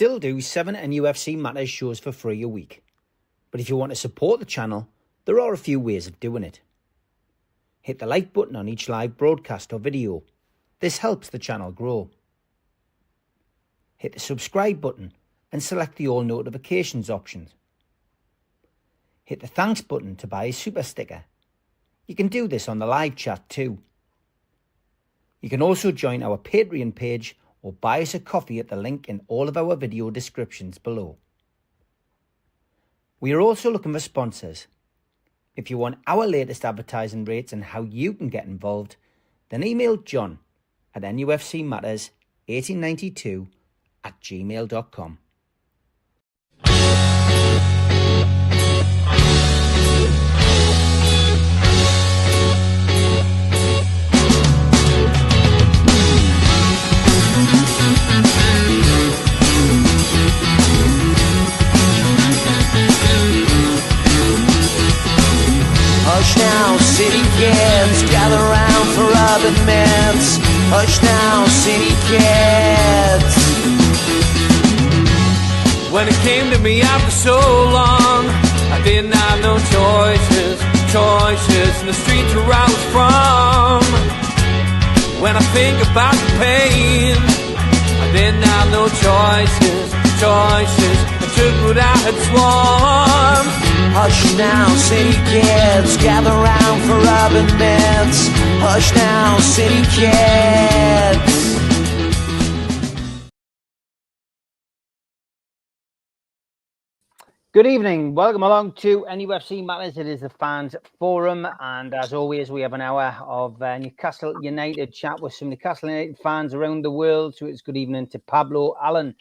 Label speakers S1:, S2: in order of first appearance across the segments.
S1: still do 7 NUFC Matters shows for free a week. But if you want to support the channel, there are a few ways of doing it. Hit the like button on each live broadcast or video. This helps the channel grow. Hit the subscribe button and select the all notifications options. Hit the thanks button to buy a super sticker. You can do this on the live chat too. You can also join our Patreon page or buy us a coffee at the link in all of our video descriptions below. We are also looking for sponsors. If you want our latest advertising rates and how you can get involved, then email John at nufcmatters1892@gmail.com.
S2: Hush now, city kids, gather round for urban myths. Hush now, city kids. When it came to me after so long, I didn't have no choices in the streets where I was from. When I think about the pain, I didn't have no choices. I took what I had sworn. Hush now, city kids, gather round for urban myths. Hush now, city kids.
S1: Good evening, welcome along to NUFC Matters. It is the Fans Forum, and as always we have an hour of Newcastle United chat with some Newcastle United fans around the world. So it's good evening to Pablo, Alan,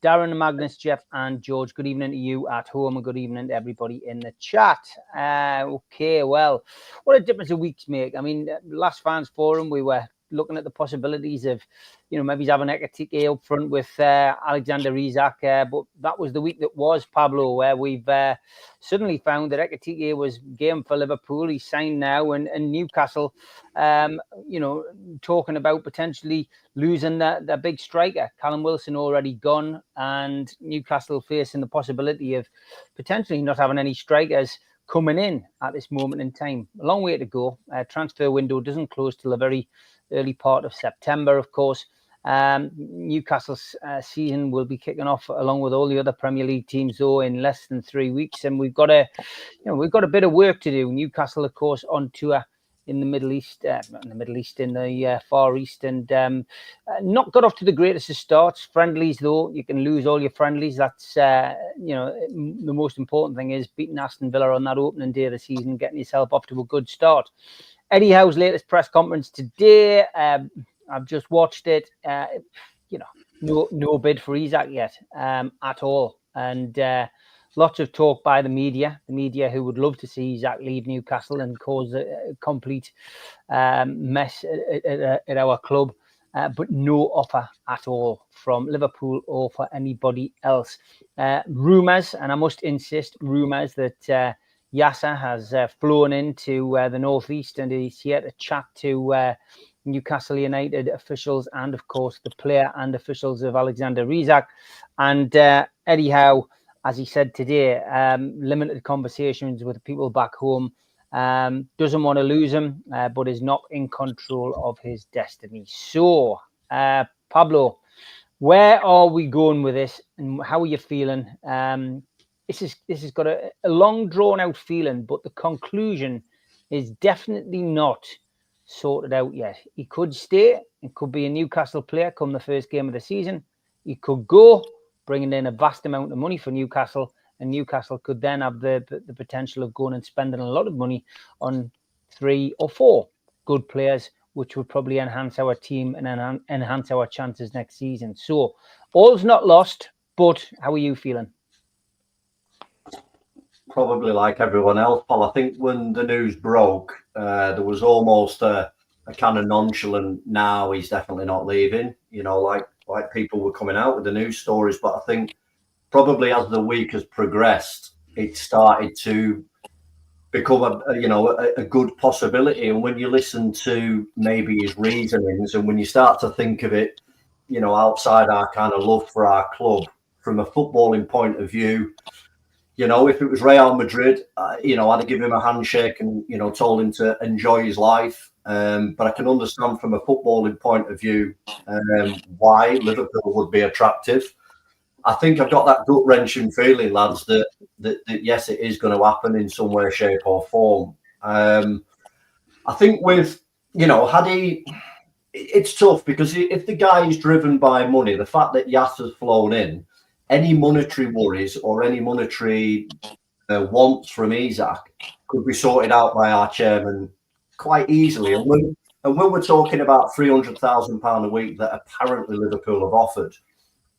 S1: Darren, Magnus, Jeff and George. Good evening to you at home and good evening to everybody in the chat. Okay, well, what a difference a week's make. I mean, last Fans Forum, we were looking at the possibilities of, maybe having Ekatike up front with Alexander Isak. But that was the week that was, Pablo, where we've suddenly found that Ekatike was game for Liverpool. He's signed now, and Newcastle, talking about potentially losing their big striker. Callum Wilson already gone, and Newcastle facing the possibility of potentially not having any strikers coming in at this moment in time. A long way to go. Transfer window doesn't close till the very early part of September, of course. Newcastle's season will be kicking off along with all the other Premier League teams, though, in less than 3 weeks, and we've got a bit of work to do. Newcastle, of course, on tour in the Middle East, in the Far East, and not got off to the greatest of starts. Friendlies, though, you can lose all your friendlies. That's the most important thing is beating Aston Villa on that opening day of the season, getting yourself off to a good start. Eddie Howe's latest press conference today. I've just watched it. No bid for Isak yet at all, and lots of talk by the media who would love to see Isak leave Newcastle and cause a complete mess at our club, but no offer at all from Liverpool or for anybody else. Rumours, and I must insist, rumours that Yasser has flown into the northeast and he's here to chat to Newcastle United officials and, of course, the player and officials of Alexander Isak. And Eddie Howe, as he said today, limited conversations with people back home, doesn't want to lose him, but is not in control of his destiny. So, Pablo, where are we going with this and how are you feeling? This has got a long, drawn-out feeling, but the conclusion is definitely not sorted out yet. He could stay and could be a Newcastle player come the first game of the season. He could go, bringing in a vast amount of money for Newcastle, and Newcastle could then have the potential of going and spending a lot of money on 3 or 4 good players, which would probably enhance our team and enhance our chances next season. So all's not lost, but how are you feeling?
S3: Probably like everyone else, Paul. I think when the news broke, there was almost a kind of nonchalant, now he's definitely not leaving, like people were coming out with the news stories. But I think probably as the week has progressed, it started to become a good possibility. And when you listen to maybe his reasonings, and when you start to think of it, outside our kind of love for our club, from a footballing point of view, you know, if it was Real Madrid, you know, I'd have given him a handshake and, you know, told him to enjoy his life. But I can understand from a footballing point of view why Liverpool would be attractive. I think I've got that gut-wrenching feeling, lads, that yes, it is going to happen in some way, shape or form. I think with, you know, it's tough because if the guy is driven by money, the fact that Yas has flown in, any monetary worries or any monetary wants from Isak could be sorted out by our chairman quite easily. And when we're talking about £300,000 a week that apparently Liverpool have offered,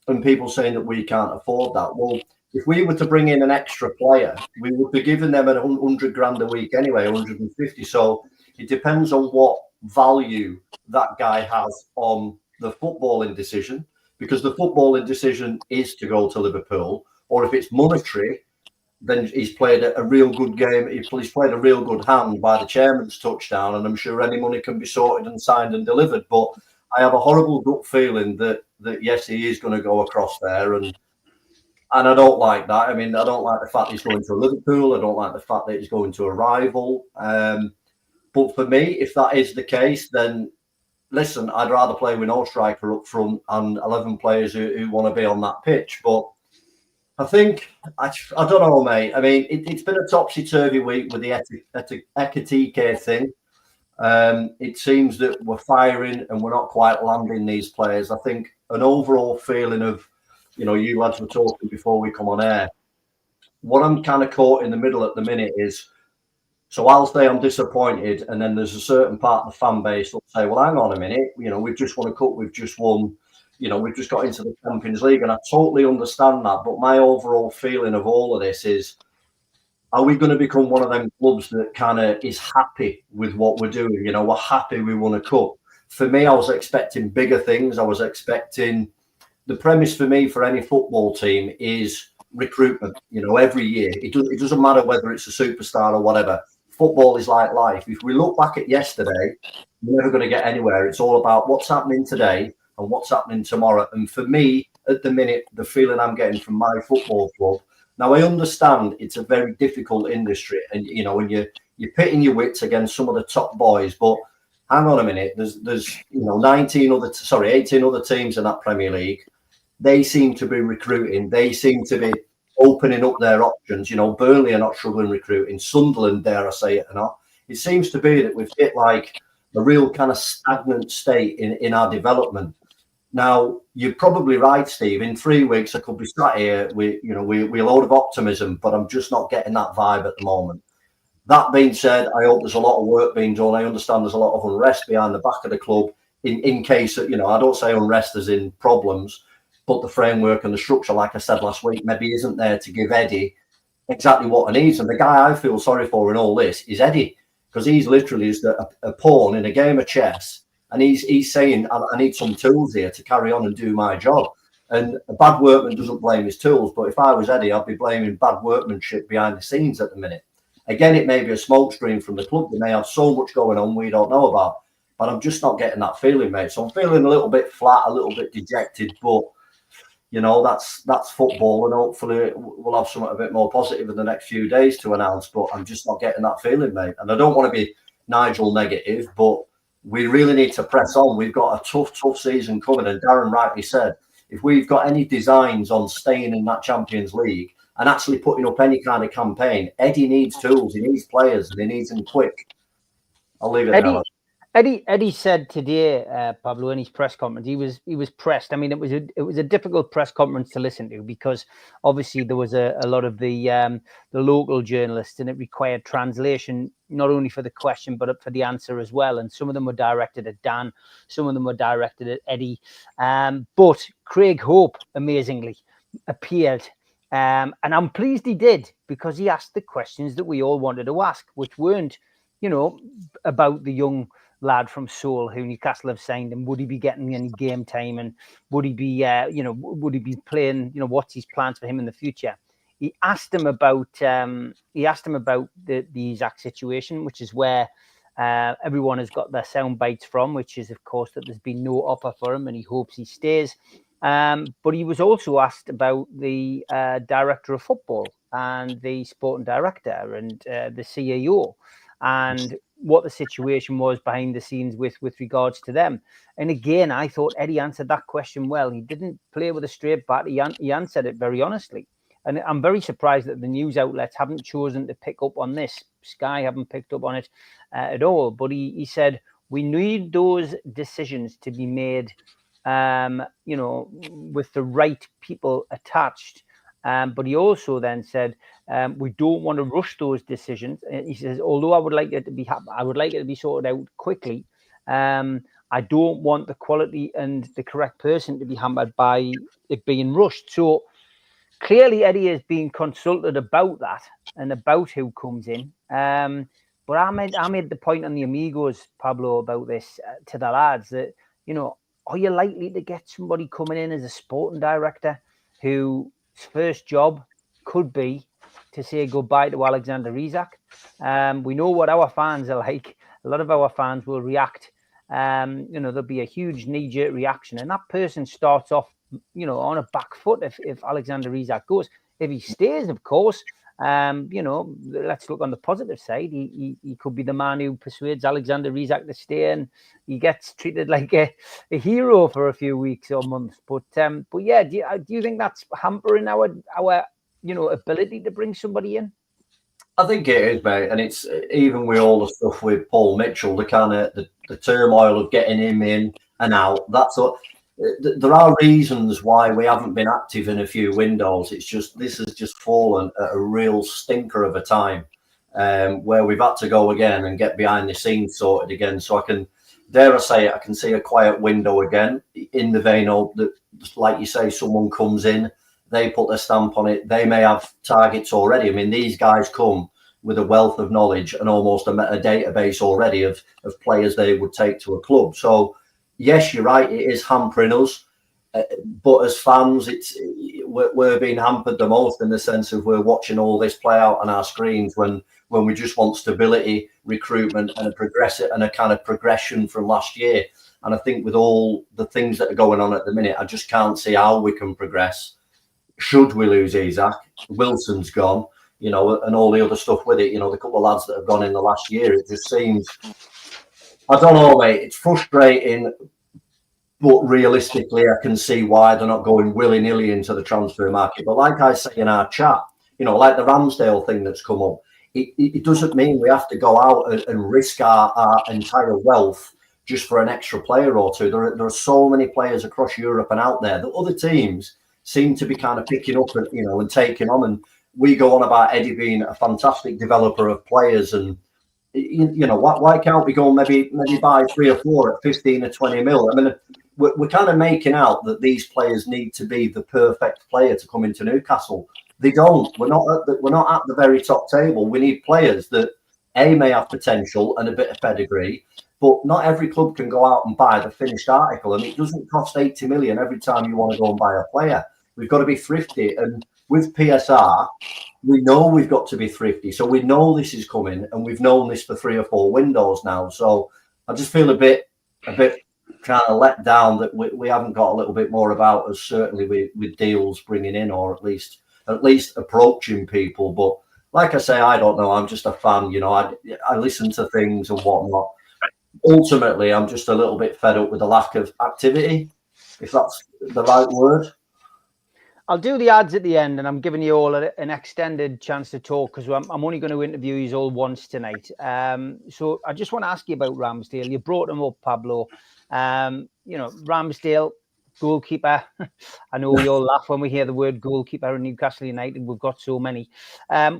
S3: and people saying that we can't afford that, well, if we were to bring in an extra player, we would be giving them 100 grand a week anyway, 150. So it depends on what value that guy has on the footballing decision, because the footballing decision is to go to Liverpool, or if it's monetary, then he's played a real good game. He's played a real good hand by the chairman's touchdown, and I'm sure any money can be sorted and signed and delivered. But I have a horrible gut feeling that yes, he is going to go across there, and I don't like that. I mean, I don't like the fact he's going to Liverpool. I don't like the fact that he's going to a rival. But for me, if that is the case, then listen, I'd rather play with no striker up front and 11 players who want to be on that pitch. But I think, I don't know, mate. I mean, it's been a topsy-turvy week with the Ekatike thing. It seems that we're firing and we're not quite landing these players. I think an overall feeling of, you know, you lads were talking before we come on air. What I'm kind of caught in the middle at the minute is, so I'll say I'm disappointed, and then there's a certain part of the fan base that'll say, well, hang on a minute, you know, we've just won a cup, we've just won, you know, we've just got into the Champions League, and I totally understand that. But my overall feeling of all of this is, are we going to become one of them clubs that kind of is happy with what we're doing? You know, we're happy we won a cup. For me, I was expecting bigger things. I was expecting, the premise for me for any football team is recruitment. You know, every year, it doesn't matter whether it's a superstar or whatever. Football is like life. If we look back at yesterday, we're never going to get anywhere. It's all about what's happening today and what's happening tomorrow. And for me, at the minute, the feeling I'm getting from my football club, now I understand it's a very difficult industry, and you know, when you're pitting your wits against some of the top boys, but hang on a minute, there's you know 18 other teams in that Premier League. They seem to be recruiting. They seem to be opening up their options. You know, Burnley are not struggling recruiting. Sunderland, dare I say it or not. It seems to be that we've hit like a real kind of stagnant state in our development. Now, you're probably right, Steve. In 3 weeks, I could be sat here with, you know, we a load of optimism, but I'm just not getting that vibe at the moment. That being said, I hope there's a lot of work being done. I understand there's a lot of unrest behind the back of the club in case that, you know, I don't say unrest as in problems, but the framework and the structure, like I said last week, maybe isn't there to give Eddie exactly what he needs. And the guy I feel sorry for in all this is Eddie, because he's literally just a pawn in a game of chess. And he's saying, I need some tools here to carry on and do my job. And a bad workman doesn't blame his tools. But if I was Eddie, I'd be blaming bad workmanship behind the scenes at the minute. Again, it may be a smoke screen from the club. They may have so much going on we don't know about. But I'm just not getting that feeling, mate. So I'm feeling a little bit flat, a little bit dejected. But, you know, that's football. And hopefully we'll have something a bit more positive in the next few days to announce. But I'm just not getting that feeling, mate. And I don't want to be Nigel negative, but we really need to press on. We've got a tough season coming. And Darren rightly said, if we've got any designs on staying in that Champions League and actually putting up any kind of campaign, Eddie needs tools, he needs players, and he needs them quick. I'll leave it there.
S1: Eddie said today, Pablo, in his press conference, he was pressed. I mean, it was a difficult press conference to listen to because obviously there was a lot of the local journalists, and it required translation not only for the question but for the answer as well. And some of them were directed at Dan, some of them were directed at Eddie. But Craig Hope amazingly appeared, and I'm pleased he did, because he asked the questions that we all wanted to ask, which weren't, you know, about the young lad from Seoul who Newcastle have signed, and would he be getting any game time, and would he be would he be playing, you know, what's his plans for him in the future. He asked him about the Isak situation, which is where everyone has got their sound bites from, which is of course that there's been no offer for him and he hopes he stays. But he was also asked about the director of football and the sporting director and the CEO and what the situation was behind the scenes with regards to them. And again, I thought Eddie answered that question well. He didn't play with a straight bat. He answered it very honestly. And I'm very surprised that the news outlets haven't chosen to pick up on this. Sky haven't picked up on it at all. But he said, we need those decisions to be made, with the right people attached. But he also then said, we don't want to rush those decisions. He says, although I would like it to be sorted out quickly. I don't want the quality and the correct person to be hampered by it being rushed. So clearly Eddie is being consulted about that and about who comes in. But I made the point on the Amigos, Pablo, about this to the lads that, are you likely to get somebody coming in as a sporting director whose first job could be to say goodbye to Alexander Isak? We know what our fans are like. A lot of our fans will react. There'll be a huge knee-jerk reaction. And that person starts off, on a back foot if Alexander Isak goes. If he stays, of course, let's look on the positive side. He could be the man who persuades Alexander Isak to stay, and he gets treated like a hero for a few weeks or months. But yeah, do you think that's hampering our ability to bring somebody in?
S3: I think it is, mate, and it's even with all the stuff with Paul Mitchell, the kind of the turmoil of getting him in and out. That's what. There are reasons why we haven't been active in a few windows. It's just this has just fallen at a real stinker of a time, where we've had to go again and get behind the scenes sorted again. So I can, dare I say it, I can see a quiet window again in the vein of that, like you say, someone comes in, they put their stamp on it. They may have targets already. I mean, these guys come with a wealth of knowledge and almost a database already of players they would take to a club. So yes, you're right. It is hampering us, but as fans, we're being hampered the most in the sense of we're watching all this play out on our screens when we just want stability, recruitment, and a kind of progression from last year. And I think with all the things that are going on at the minute, I just can't see how we can progress. Should we lose Isak, Wilson's gone, and all the other stuff with it. The couple of lads that have gone in the last year, it just seems. I don't know, mate. It's frustrating, but realistically, I can see why they're not going willy-nilly into the transfer market. But like I say in our chat, like the Ramsdale thing that's come up, it doesn't mean we have to go out and risk our entire wealth just for an extra player or two. There are so many players across Europe and out there that other teams seem to be kind of picking up and, and taking on. And we go on about Eddie being a fantastic developer of players and, why can't we go and maybe buy 3 or 4 at 15 or 20 mil? I mean, we're kind of making out that these players need to be the perfect player to come into Newcastle. They don't. We're not at the very top table. We need players that may have potential and a bit of pedigree, but not every club can go out and buy the finished article. And it doesn't cost 80 million every time you want to go and buy a player. We've got to be thrifty. And with PSR, we know we've got to be thrifty. So we know this is coming, and we've known this for 3 or 4 windows now. So I just feel a bit kind of let down that we haven't got a little bit more about us, certainly with deals bringing in, or at least approaching people. But like I say, I don't know. I'm just a fan. I listen to things and whatnot. Ultimately, I'm just a little bit fed up with the lack of activity, if that's the right word.
S1: I'll do the ads at the end, and I'm giving you all an extended chance to talk because I'm only going to interview you all once tonight. So I just want to ask you about Ramsdale. You brought him up, Pablo. Ramsdale, goalkeeper. I know we all laugh when we hear the word goalkeeper in Newcastle United. We've got so many.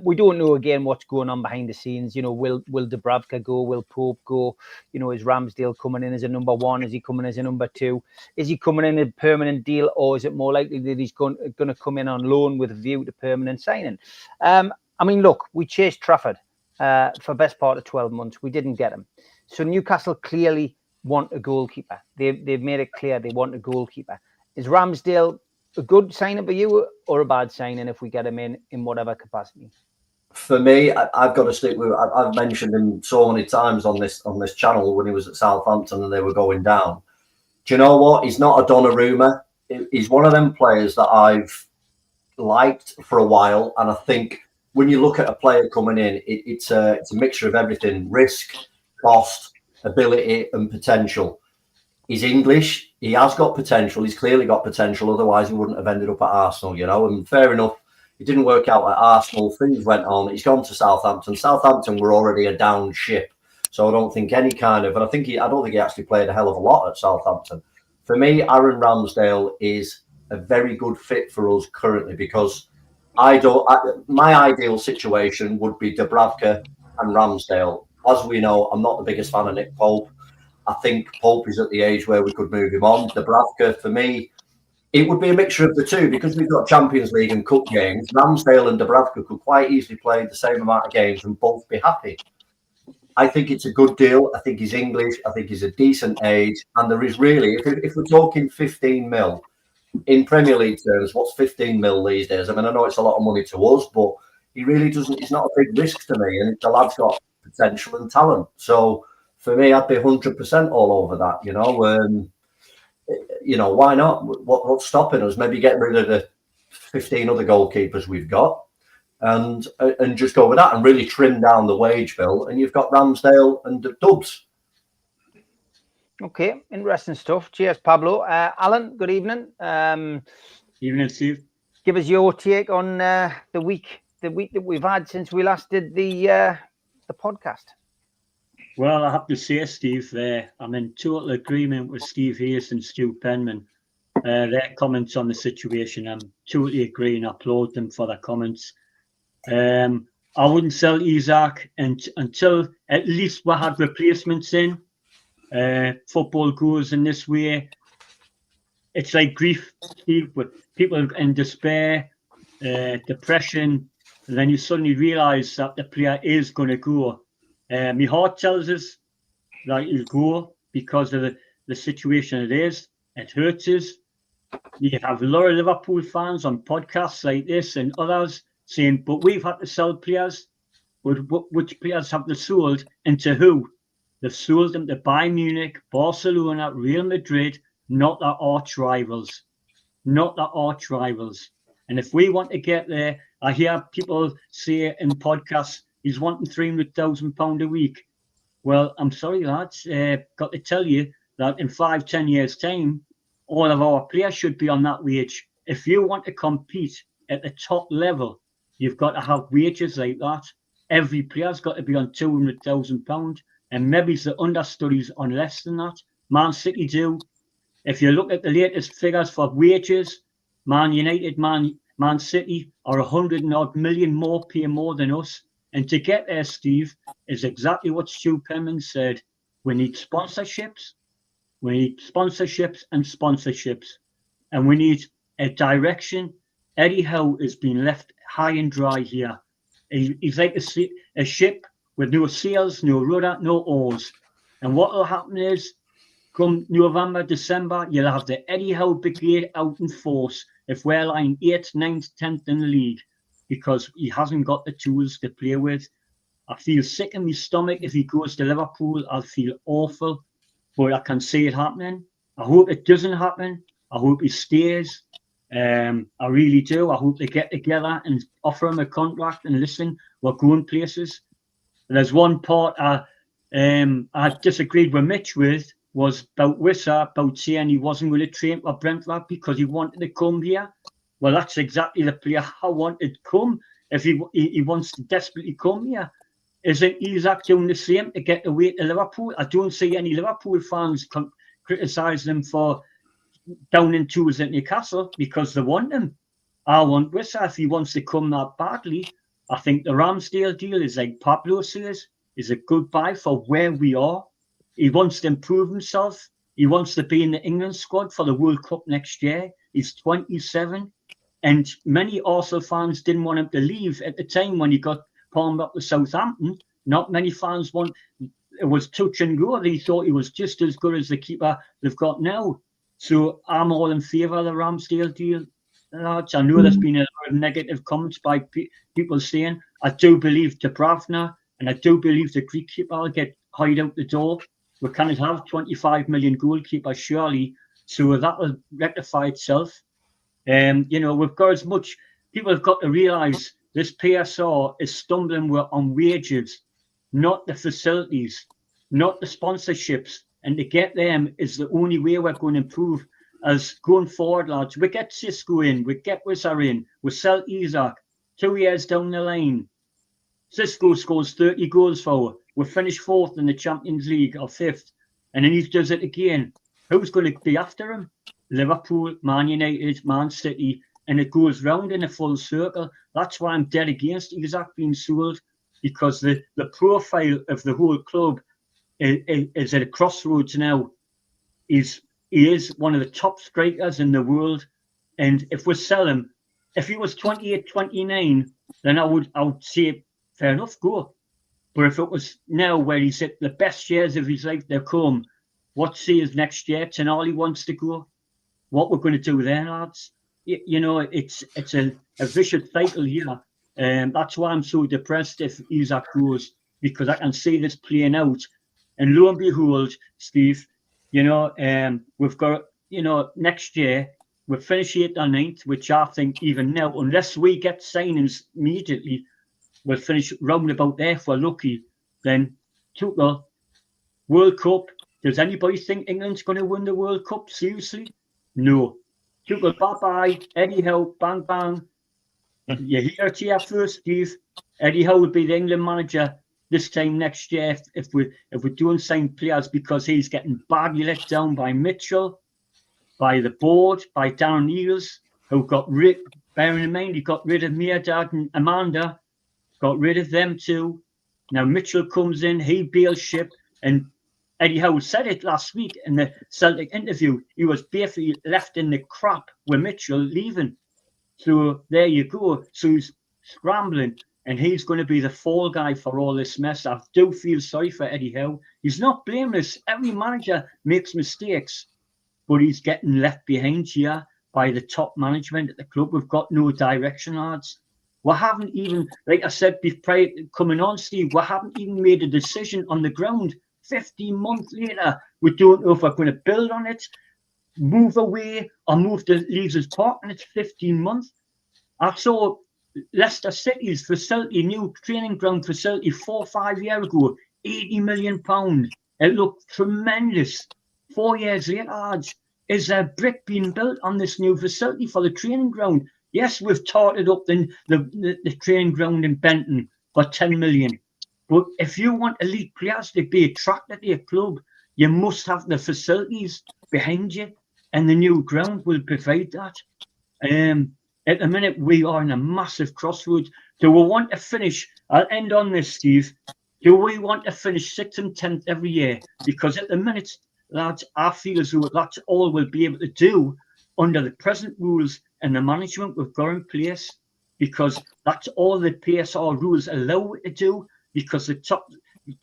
S1: We don't know again what's going on behind the scenes. Will Dubravka go? Will Pope go? Is Ramsdale coming in as a number 1? Is he coming as a number 2? Is he coming in a permanent deal, or is it more likely that he's going to come in on loan with a view to permanent signing? Look, we chased Trafford for best part of 12 months. We didn't get him. So Newcastle clearly want a goalkeeper. They've made it clear they want a goalkeeper. Is Ramsdale a good signing for you or a bad signing if we get him in whatever capacity?
S3: For me, I've got to stick with. I've mentioned him so many times on this channel when he was at Southampton and they were going down. Do you know what? He's not a Donnarumma. he's one of them players that I've liked for a while, and I think when you look at a player coming in, it's a mixture of everything: risk, cost, ability, and potential. He's English. He has got potential. He's clearly got potential. Otherwise, he wouldn't have ended up at Arsenal, And fair enough, it didn't work out at Arsenal. Things went on. He's gone to Southampton. Southampton were already a down ship, so I don't think any kind of. And I don't think he actually played a hell of a lot at Southampton. For me, Aaron Ramsdale is a very good fit for us currently, because my ideal situation would be Dubravka and Ramsdale. As we know, I'm not the biggest fan of Nick Pope. I think Pope is at the age where we could move him on. Dubravka, for me, it would be a mixture of the two, because we've got Champions League and Cup games. Ramsdale and Dubravka could quite easily play the same amount of games and both be happy. I think it's a good deal. I think he's English. I think he's a decent age. And there is really, if we're talking 15 mil, in Premier League terms, what's 15 mil these days? I mean, I know it's a lot of money to us, but he really doesn't. It's not a big risk to me, and the lad's got potential and talent. So for me, I'd be 100% all over that. Why not? What's stopping us? Maybe get rid of the 15 other goalkeepers we've got, and just go with that, and really trim down the wage bill. And you've got Ramsdale and Dubs.
S1: Okay, interesting stuff. Cheers, Pablo. Alan, good evening.
S4: Evening, Steve.
S1: Give us your take on the week that we've had since we last did the podcast.
S4: Well, I have to say, Steve, I'm in total agreement with Steve Hayes and Stu Penman. Their comments on the situation, I'm totally agree and applaud them for their comments. I wouldn't sell Isak until at least we had replacements in. Football goes in this way. It's like grief, Steve, with people in despair, depression, and then you suddenly realise that the player is going to go. My heart tells us that he'll go because of the situation it is. It hurts us. You have a lot of Liverpool fans on podcasts like this and others saying, but we've had to sell players. Which players have they sold, and to who? They've sold them to Bayern Munich, Barcelona, Real Madrid, not their arch rivals. Not their arch rivals. And if we want to get there, I hear people say in podcasts, he's wanting £300,000 a week. Well, I'm sorry, lads. Got to tell you that in 5-10 years' time, all of our players should be on that wage. If you want to compete at the top level, you've got to have wages like that. Every player's got to be on £200,000. And maybe the understudies on less than that. Man City do. If you look at the latest figures for wages, Man United, Man City are 100-odd million more, pay more than us. And to get there, Steve, is exactly what Stu Penman said. We need sponsorships. We need sponsorships and sponsorships. And we need a direction. Eddie Howe has been left high and dry here. He's like a ship with no sails, no rudder, no oars. And what will happen is, come November, December, you'll have the Eddie Howe Brigade out in force if we're lying 8th, 9th, 10th in the league, because he hasn't got the tools to play with. I feel sick in my stomach if he goes to Liverpool. I'll feel awful, but I can see it happening. I hope it doesn't happen. I hope he stays. I really do. I hope they get together and offer him a contract and listen, we're going places. There's one part I disagreed with Mitch with, was about Wissa, about saying he wasn't going to train for Brentford because he wanted to come here. Well, that's exactly the player I wanted to come. If he wants to desperately come here, isn't Isak doing the same to get away to Liverpool? I don't see any Liverpool fans criticise them for downing tools at Newcastle because they want him. I want Wissa if he wants to come that badly. I think the Ramsdale deal is like Pablo says, is a good buy for where we are. He wants to improve himself. He wants to be in the England squad for the World Cup next year. He's 27. And many Arsenal fans didn't want him to leave at the time when he got palmed up to Southampton. Not many fans it was touch and go. They thought he was just as good as the keeper they've got now. So I'm all in favour of the Ramsdale deal. Lads, I know there's been a lot of negative comments by people saying, I do believe Dubravka and I do believe the Greek keeper will get hied out the door. We cannot have 25 million goalkeepers, surely. So that will rectify itself. We've got as much, people have got to realise this PSR is stumbling on wages, not the facilities, not the sponsorships. And to get them is the only way we're going to improve as going forward, lads. We get Cisco in, we get Wizard in, we sell Isak. 2 years down the line, Cisco scores 30 goals for us. We finish 4th in the Champions League or 5th, and then he does it again. Who's going to be after him? Liverpool, Man United, Man City, and it goes round in a full circle. That's why I'm dead against Isak being sold, because the profile of the whole club is at a crossroads now. He is one of the top strikers in the world, and if we sell him, if he was 28, 29, then I would say fair enough, go. But if it was now where he's at the best years of his life to come, what say is next year? Tonali wants to go. What we're going to do there, lads? It's a vicious cycle here. That's why I'm so depressed if Isak goes, because I can see this playing out. And lo and behold, Steve, we've got, next year, we'll finish 8th or 9th, which I think even now, unless we get signings immediately, we'll finish round about there if we're lucky. Then, Tuchel, World Cup. Does anybody think England's going to win the World Cup? Seriously? No. Tuchel, bye-bye. Eddie Howe, bang, bang. You hear it here first, Steve. Eddie Howe will be the England manager this time next year if we don't sign players, because he's getting badly let down by Mitchell, by the board, by Darren Neils, who got rid, bearing in mind he got rid of Mirdad and Amanda, got rid of them too. Now Mitchell comes in, he bails ship, and Eddie Howe said it last week in the Celtic interview. He was basically left in the crap with Mitchell leaving. So there you go. So he's scrambling, and he's going to be the fall guy for all this mess. I do feel sorry for Eddie Howe. He's not blameless. Every manager makes mistakes, but he's getting left behind here by the top management at the club. We've got no direction, lads. We haven't even, like I said, prior to coming on, Steve, we haven't even made a decision on the ground. 15 months later, we don't know if we're going to build on it, move away, or move to Leeds Park, and it's 15 months. I saw Leicester City's facility, new training ground facility 4 or 5 years ago, £80 million. It looked tremendous. 4 years later, lads, is there a brick being built on this new facility for the training ground? Yes, we've tarted up the training ground in Benton for 10 million. But if you want elite players to be attracted to your club, you must have the facilities behind you, and the new ground will provide that. At the minute, we are in a massive crossroads. Do we want to finish? I'll end on this, Steve. Do we want to finish 6th and 10th every year? Because at the minute, lads, I feel as though that's all we'll be able to do under the present rules and the management we've got in place, because that's all the PSR rules allow it to do, because the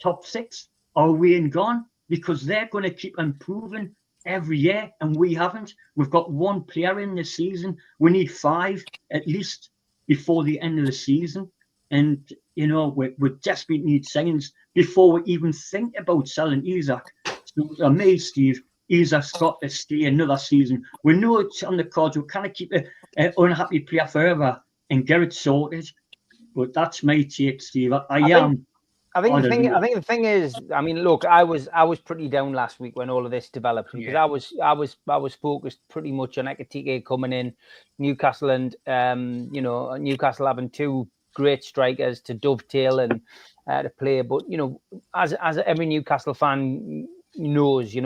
S4: top 6 are way and gone, because they're going to keep improving every year, and we haven't. We've got 1 player in this season. We need 5 at least before the end of the season. And, we desperately need signings before we even think about selling Isak. So, me, Steve, Isak's got to stay another season. We know it's on the cards. We can't keep an unhappy player forever and get it sorted. But that's my take, Steve. I think
S1: the thing is, I mean, look, I was pretty down last week when all of this developed, because I was focused pretty much on Ekitike coming in, Newcastle, and Newcastle having 2 great strikers to dovetail and to play. But as every Newcastle fan knows,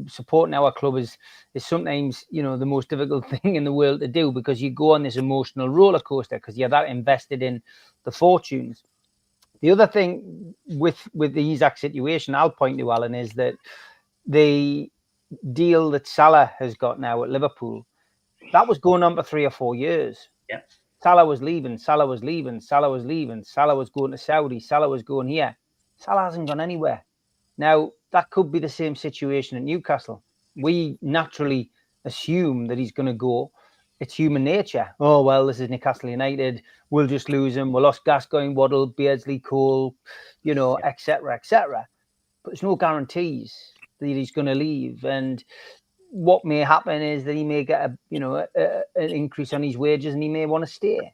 S1: supporting our club is sometimes the most difficult thing in the world to do, because you go on this emotional roller coaster because you're that invested in the fortunes. The other thing with the Isak situation, I'll point to, Alan, is that the deal that Salah has got now at Liverpool, that was going on for 3 or 4 years.
S4: Yeah.
S1: Salah was leaving, Salah was leaving, Salah was leaving, Salah was going to Saudi, Salah was going here. Salah hasn't gone anywhere. Now, that could be the same situation at Newcastle. We naturally assume that he's going to go. It's human nature. Oh, well, this is Newcastle United. We'll just lose him. We lost Gascoigne, Waddle, Beardsley, Cole, etc., etc. But there's no guarantees that he's going to leave. And, what may happen is that he may get an increase on his wages and he may want to stay.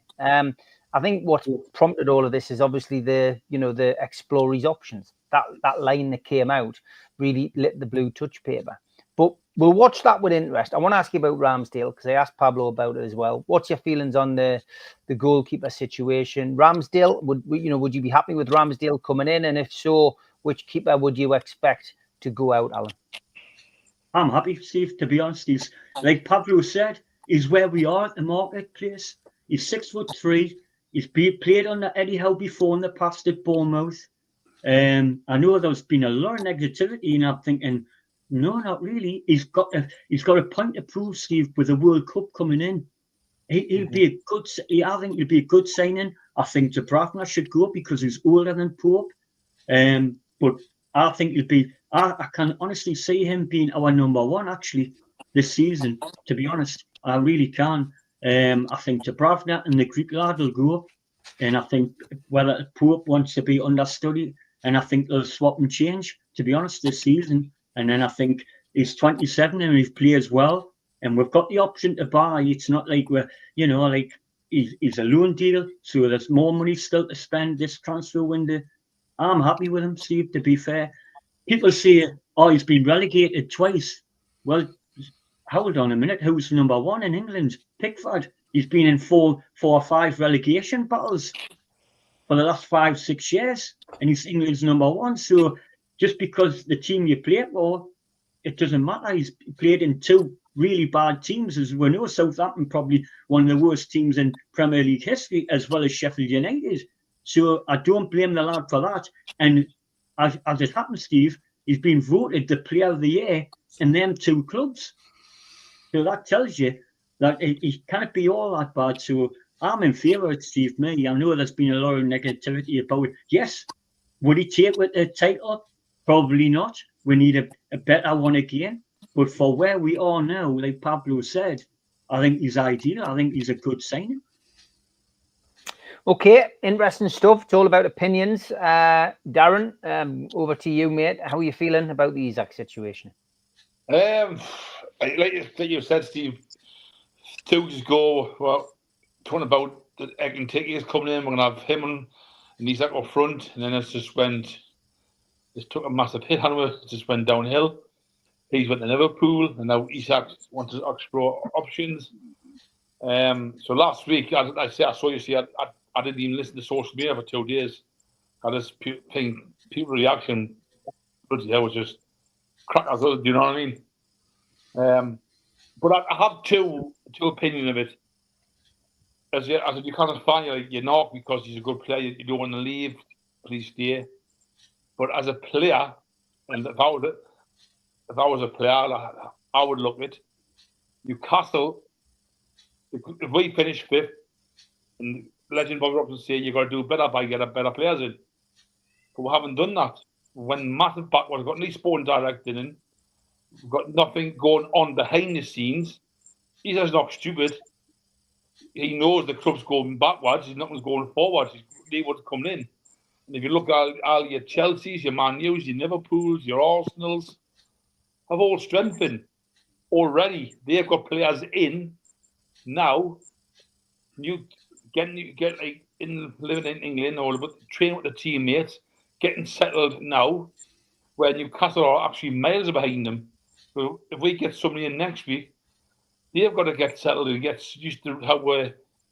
S1: I think what prompted all of this is obviously the explore his options. That line that came out really lit the blue touch paper. But we'll watch that with interest. I want to ask you about Ramsdale because I asked Pablo about it as well. What's your feelings on the goalkeeper situation? Ramsdale, would you be happy with Ramsdale coming in? And if so, which keeper would you expect to go out, Alan?
S4: I'm happy, Steve, to be honest. He's, like Pablo said, he's where we are at the marketplace. He's 6'3". He's played under Eddie Howe before in the past at Bournemouth. I know there's been a lot of negativity, and I'm thinking, no, not really. He's got a point to prove, Steve, with the World Cup coming in. He'll be a good. I think he'll be a good signing. I think Dubravka should go because he's older than Pope. But I think he'll be. I can honestly see him being our number one actually this season. To be honest, I really can. I think Dubravka and the Greek lad will go, and I think whether Pope wants to be understudy, and I think they'll swap and change. To be honest, this season, and then I think he's 27 and he plays well, and we've got the option to buy. It's not like we're, like he's a loan deal, so there's more money still to spend this transfer window. I'm happy with him, Steve. To be fair, people say, "Oh, he's been relegated twice." Well, hold on a minute. Who's number one in England? Pickford. He's been in four or five relegation battles for the last 5-6 years, and he's England's number one. So just because the team you play for, it doesn't matter. He's played in two really bad teams, as we know. Southampton, probably one of the worst teams in Premier League history, as well as Sheffield United. So I don't blame the lad for that. And as it happens, Steve, he's been voted the Player of the Year in them two clubs. So that tells you that he can't be all that bad. So I'm in favour of Steve. Me, I know there's been a lot of negativity about it. Yes, would he take with the title? Probably not. We need a better one again. But for where we are now, like Pablo said, I think he's ideal. I think he's a good signing.
S1: Okay, interesting stuff. It's all about opinions. Darren, over to you, mate. How are you feeling about the Isak situation?
S5: Like you said, Steve, 2 weeks ago, talking about the Ekintiki is coming in. We're going to have him and Isak up front, and then it just took a massive hit on him. It just went downhill. He's went to Liverpool, and now Isak wants to explore options. So last week, I saw you see, I didn't even listen to social media for 2 days. I just think people's reaction, was just crackers. Do you know what I mean? But I have two opinions of it. As a Newcastle fan, you're not because he's a good player. You don't want to leave. Please stay. But as a player, and if I was a player, I would look at Newcastle. If we finish 5th, and legend Bob Robson say you've got to do better by getting better players in, but we haven't done that. When massive backwards, we've got no sport directing in. We've got nothing going on behind the scenes. He's not stupid. He knows the club's going backwards. He's not going forwards. He's what's coming in. And if you look at all your Chelseas, your Man U's, your Liverpools, your Arsenals, have all strengthened already. They've got players in now. You get like living in England or training with the teammates, getting settled now, where Newcastle are actually miles behind them. So if we get somebody in next week, they've got to get settled and get used to how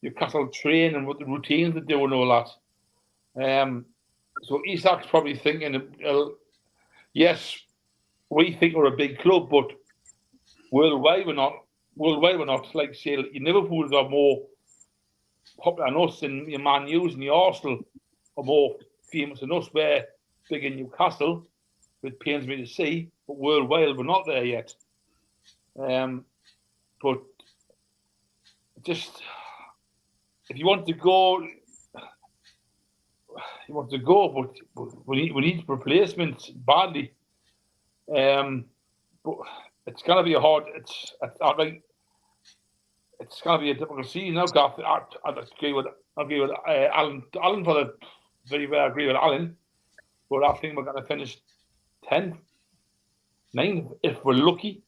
S5: Newcastle train and what the routines they do and all that. So Isak's probably thinking, yes, we think we're a big club, but worldwide we're not. Worldwide we're not. Like say, your Liverpools are more popular than us, and your Man U's and your Arsenal are more famous than us. We're big in Newcastle, which pains me to see, but worldwide we're not there yet. But just if you want to go, but we need replacements badly. But it's gonna be I think it's gonna be a difficult season now. I agree with Alan. Alan for the very well. I agree with Alan, but I think we're gonna finish 10th, 9th if we're lucky.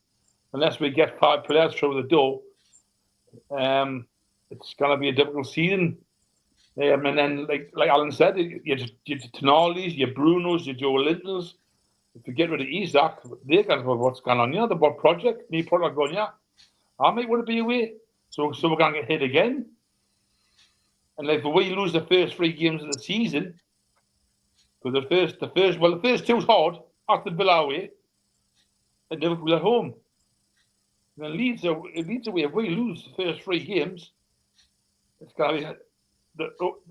S5: unless we get 5 players through the door, it's going to be a difficult season. And then, like Alan said, your Tonali's, your Brunos, your Joe Lintons. If you get rid of Isak, they're going to what's going on here. The what project, new product going here. I might want to be away, so we're going to get hit again. And if we lose the first 3 games of the season, because the first 2's hard after Villa away, and Liverpool at home. And then Leeds away. If we lose the first 3 games, it's got to be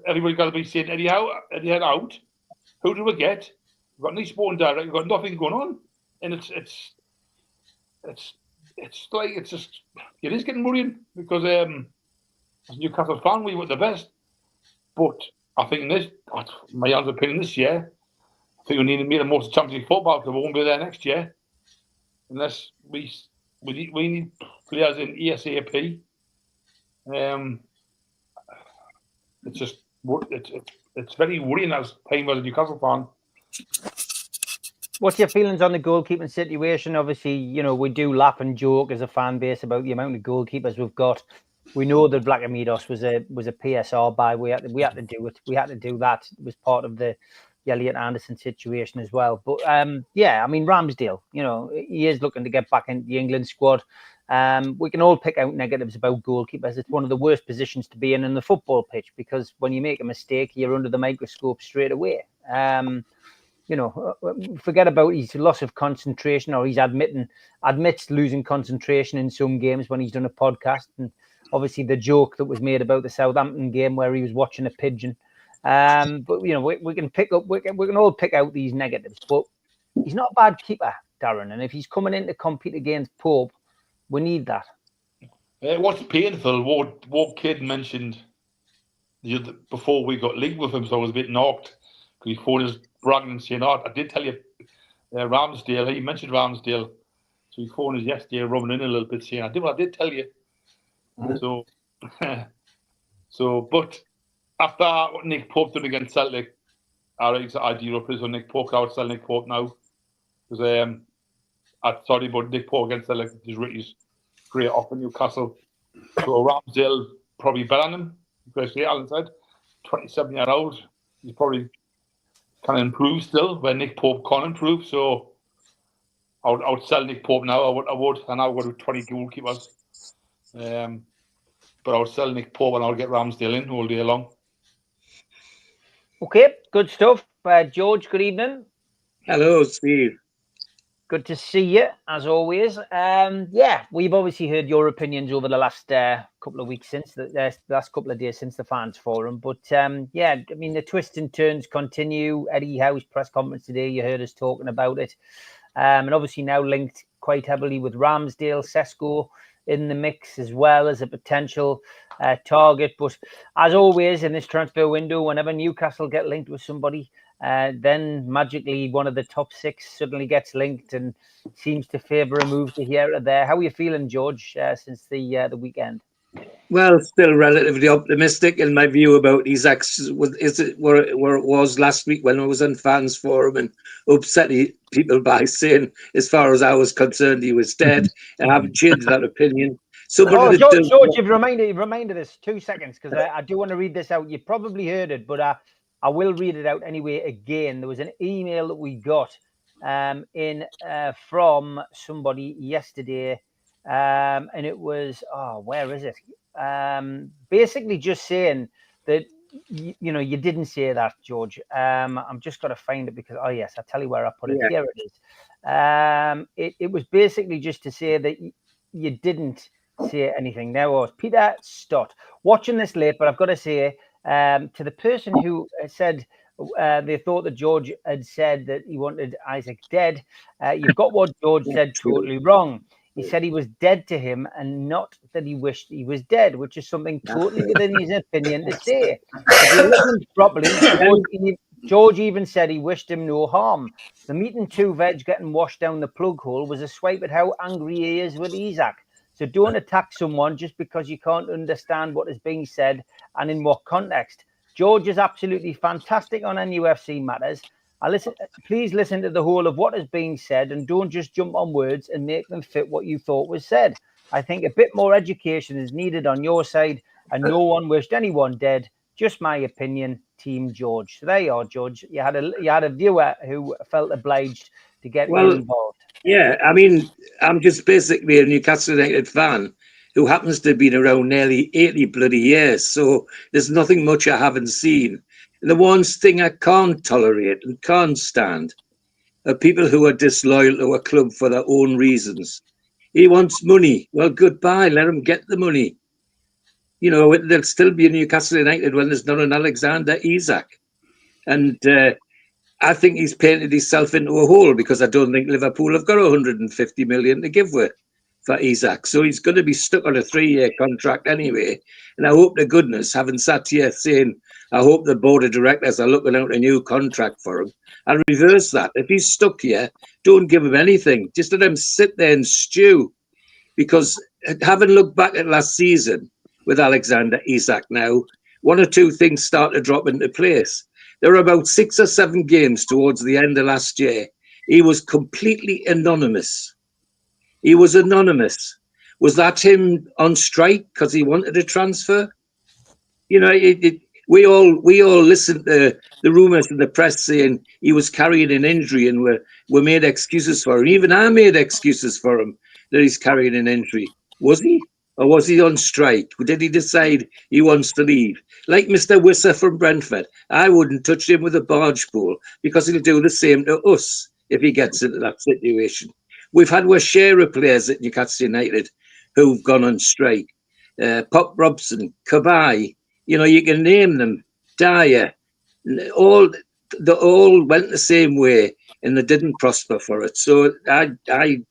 S5: everybody's got to be saying Eddie out. Who do we get? We've got no sporting director. We've got nothing going on, and it is getting worrying because as a Newcastle fan, we were the best. But I think my honest opinion, this year, I think we need to make the most of Champions League football because we won't be there next year unless we need players in ASAP. It's very worrying as time as a Newcastle fan.
S1: What's your feelings on the goalkeeping situation? Obviously, you know, we do laugh and joke as a fan base about the amount of goalkeepers we've got. We know that Blackamidos was a PSR buy. We had to do it. We had to do that. It was part of the Elliot Anderson situation as well. But yeah, I mean, Ramsdale, you know, he is looking to get back into the England squad. We can all pick out negatives about goalkeepers. It's one of the worst positions to be in the football pitch because when you make a mistake, you're under the microscope straight away. You know, forget about his loss of concentration, or he's admits losing concentration in some games when he's done a podcast. And obviously the joke that was made about the Southampton game where he was watching a pigeon. But you know, we can all pick out these negatives. But he's not a bad keeper, Darren. And if he's coming in to compete against Pope, we need that.
S5: What's painful? What kid mentioned before we got linked with him, so I was a bit knocked because he phoned us bragging and saying, "Oh, I did tell you, Ramsdale." He mentioned Ramsdale, so he phoned us yesterday, rubbing in a little bit, saying, "I did tell you." Mm-hmm. But after what Nick Pope did against Celtic, I think it's the ideal place for Nick Pope. I would sell Nick Pope now because I'm sorry, but Nick Pope against Celtic is great off in Newcastle. So Ramsdale probably better than him because Alan said 27-year-old. He's probably can improve still, where Nick Pope can't improve. So I would sell Nick Pope now. I would, and I would with 20 goalkeepers. But I would sell Nick Pope and I would get Ramsdale in all day long.
S1: Okay, good stuff. George, good evening.
S6: Hello, Steve.
S1: Good to see you, as always. Yeah, we've obviously heard your opinions over the last couple of weeks since the last couple of days since the fans forum. But yeah, I mean, the twists and turns continue. Eddie Howe's press conference today, you heard us talking about it. And obviously now linked quite heavily with Ramsdale, Sesko in the mix as well as a potential target. But as always in this transfer window, whenever Newcastle get linked with somebody, then magically one of the top 6 suddenly gets linked and seems to favour a move to here or there. How are you feeling, George, since the weekend?
S6: Well, still relatively optimistic in my view about Isak's. Is it where it was last week when I was on fans forum and upset people by saying, as far as I was concerned, he was dead. I haven't changed that opinion.
S1: George, you've reminded us 2 seconds because I do want to read this out. You probably heard it, but I will read it out anyway. Again, there was an email that we got from somebody yesterday, and it was where is it? Basically, just saying that you know you didn't say that, George. I'm just got to find it because yes, I'll tell you where I put it. Yeah. Here it is. It was basically just to say that you didn't say anything. There was Peter Stott watching this late, but I've got to say. To the person who said they thought that George had said that he wanted Isak dead, you've got what George said totally wrong. He said he was dead to him and not that he wished he was dead, which is something totally within his opinion to say. If you listen properly, George even said he wished him no harm. The meat and 2 veg getting washed down the plug hole was a swipe at how angry he is with Isak. So don't attack someone just because you can't understand what is being said and in what context. George is absolutely fantastic on NUFC matters, Please listen to the whole of what is being said and don't just jump on words and make them fit what you thought was said. I think a bit more education is needed on your side, and no one wished anyone dead. Just my opinion, Team George. So there you are, George. You had a viewer who felt obliged to get you involved.
S6: Yeah, I mean, I'm just basically a Newcastle United fan who happens to have been around nearly 80 bloody years. So there's nothing much I haven't seen. The one thing I can't tolerate and can't stand are people who are disloyal to a club for their own reasons. He wants money. Well, goodbye. Let him get the money. You know, there'll still be a Newcastle United when there's not an Alexander Isak. And I think he's painted himself into a hole because I don't think Liverpool have got 150 million to give with for Isak. So he's going to be stuck on a 3-year contract anyway. And I hope to goodness, having sat here saying, I hope the board of directors are looking out a new contract for him, I'll reverse that. If he's stuck here, don't give him anything. Just let him sit there and stew. Because having looked back at last season with Alexander Isak now, one or two things start to drop into place. There were about 6 or 7 games towards the end of last year. He was completely anonymous. He was anonymous. Was that him on strike because he wanted a transfer? You know, we all listened to the rumours in the press saying he was carrying an injury, and we made excuses for him. Even I made excuses for him that he's carrying an injury. Was he? Or was he on strike? Did he decide he wants to leave? Like Mr. Wisser from Brentford, I wouldn't touch him with a barge pole because he'll do the same to us if he gets into that situation. We've had our share of players at Newcastle United who've gone on strike. Pop Robson, Cabai, you know, you can name them. Dyer, they all went the same way and they didn't prosper for it. So I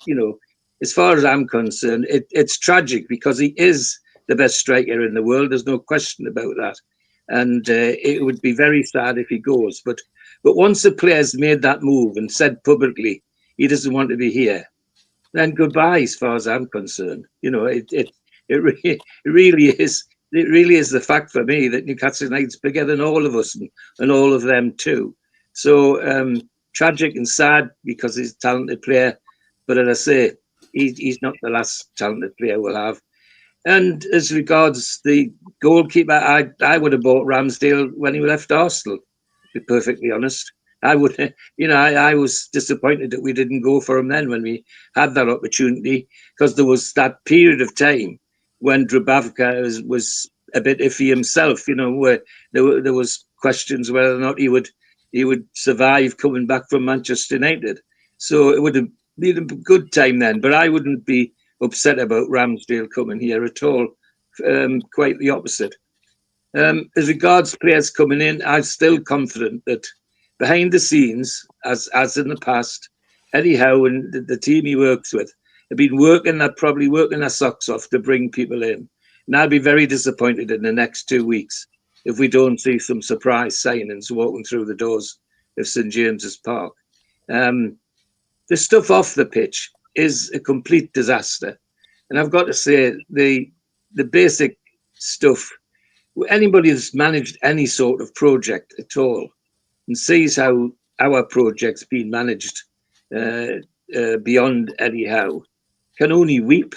S6: you know, as far as I'm concerned, it's tragic because he is the best striker in the world. There's no question about that. And it would be very sad if he goes. But once the player's made that move and said publicly he doesn't want to be here, then goodbye as far as I'm concerned. You know, it really is. It really is the fact for me that Newcastle United's bigger than all of us and all of them too. So tragic and sad because he's a talented player. But as I say, he's not the last talented player we'll have. And as regards the goalkeeper, I would have bought Ramsdale when he left Arsenal, to be perfectly honest. I would, you know, I was disappointed that we didn't go for him then when we had that opportunity, because there was that period of time when Dubravka was a bit iffy himself, you know, where there was questions whether or not he would survive coming back from Manchester United. So it would have been a good time then, but I wouldn't be upset about Ramsdale coming here at all. Quite the opposite. As regards players coming in, I'm still confident that behind the scenes, as in the past, Eddie Howe and the team he works with have been probably working their socks off to bring people in. And I'll be very disappointed in the next 2 weeks if we don't see some surprise signings walking through the doors of St. James's Park. The stuff off the pitch is a complete disaster. And I've got to say, the basic stuff, anybody that's managed any sort of project at all and sees how our project's been managed beyond Eddie Howe can only weep.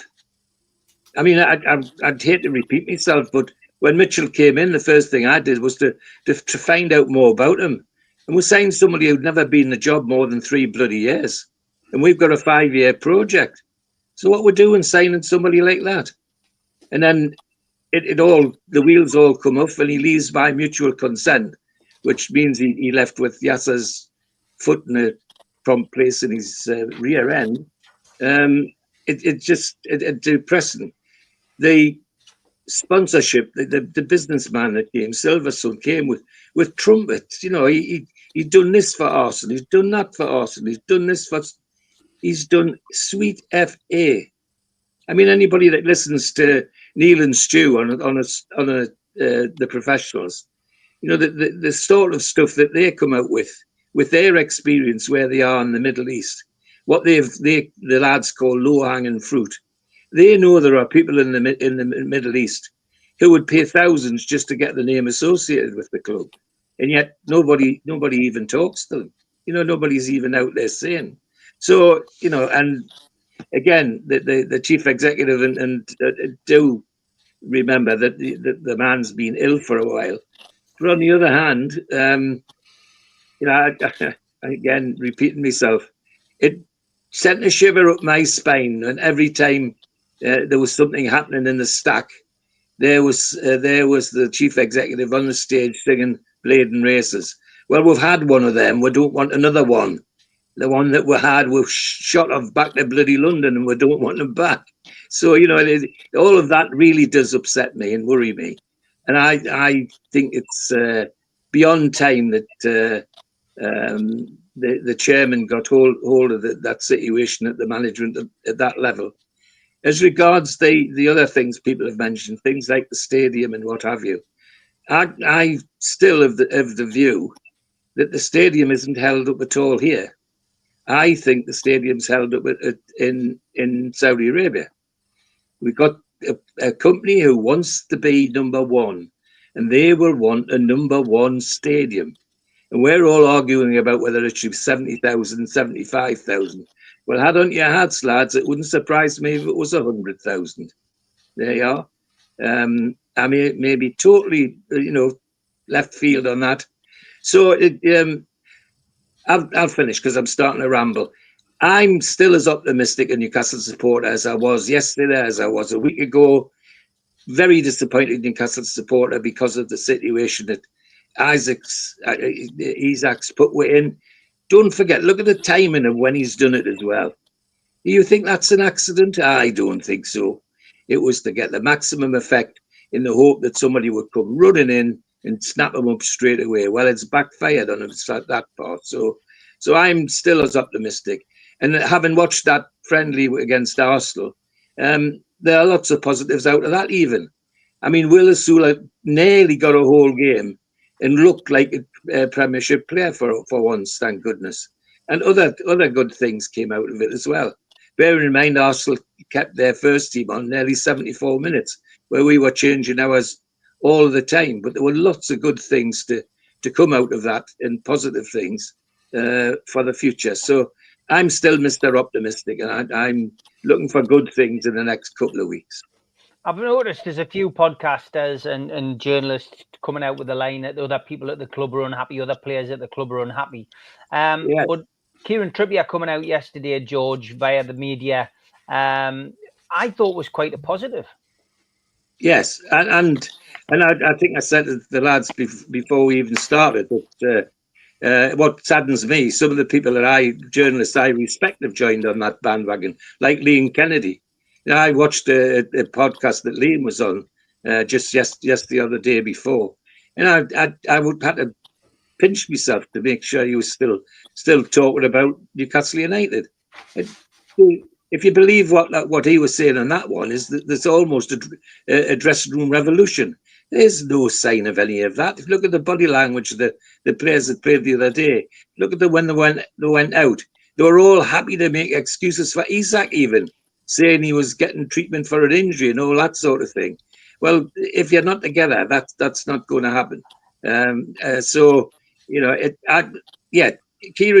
S6: I mean, I'd hate to repeat myself, but when Mitchell came in, the first thing I did was to find out more about him. And we signed somebody who'd never been in the job more than 3 bloody years. And we've got a 5-year project. So what we're doing, signing somebody like that? And then the wheels all come off and he leaves by mutual consent, which means he left with Yasser's foot in a prompt place in his rear end. It's depressing. The sponsorship, the businessman that came, Silverson, came with trumpets. You know, he's done this for Arsenal, he's done that for Arsenal, he's done sweet FA. I mean, anybody that listens to Neil and Stu on the professionals, you know, the sort of stuff that they come out with their experience where they are in the Middle East, what the lads call low-hanging fruit. They know there are people in the Middle East who would pay thousands just to get the name associated with the club, and yet nobody even talks to them. Nobody's even out there saying. So, and again, the chief executive and do remember that the man's been ill for a while. But on the other hand, again, repeating myself, it sent a shiver up my spine. And every time there was something happening in the stack, there was the chief executive on the stage singing Bladen Races. Well, we've had one of them. We don't want another one. The one that we had, we've shot off back to bloody London, and we don't want them back. So, all of that really does upset me and worry me. And I think it's beyond time that the chairman got hold of that situation at the management at that level. As regards the other things people have mentioned, things like the stadium and what have you, I still have the view that the stadium isn't held up at all here. I think the stadium's held up in Saudi Arabia. We've got a company who wants to be number one, and they will want a number one stadium. And we're all arguing about whether it should be 70,000, 75,000. Well, had on your hats, lads, it wouldn't surprise me if it was 100,000. There you are. I mean, maybe totally, left field on that. So I'll finish because I'm starting to ramble. I'm still as optimistic a Newcastle supporter as I was yesterday, as I was a week ago. Very disappointed Newcastle supporter because of the situation that Isak's put in. Don't forget, look at the timing of when he's done it as well. Do you think that's an accident? I don't think so. It was to get the maximum effect in the hope that somebody would come running in and snap him up straight away. Well, it's backfired on him at that part. So I'm still as optimistic. And having watched that friendly against Arsenal, there are lots of positives out of that even. I mean, Will Asula nearly got a whole game and looked like a Premiership player for once, thank goodness. And other good things came out of it as well. Bearing in mind, Arsenal kept their first team on nearly 74 minutes, where we were changing ours all the time. But there were lots of good things to come out of that and positive things for the future. So I'm still Mr. Optimistic, and I'm looking for good things in the next couple of weeks.
S1: I've noticed there's a few podcasters and journalists coming out with the line that other people at the club are unhappy, other players at the club are unhappy.
S6: Yes.
S1: But Kieran Trippier coming out yesterday, George, via the media, I thought was quite a positive.
S6: Yes, and I think I said to the lads before we even started that what saddens me, some of the people journalists I respect have joined on that bandwagon, like Liam Kennedy. I watched a podcast that Liam was on just the other day before, and I would have to pinch myself to make sure he was still talking about Newcastle United. If you believe what he was saying on that one, is that there's almost a dressing room revolution. There's no sign of any of that. If you look at the body language of the players that played the other day, look at when they went out. They were all happy to make excuses for Isak even, saying he was getting treatment for an injury and all that sort of thing. Well, if you're not together, that's not going to happen. Kieran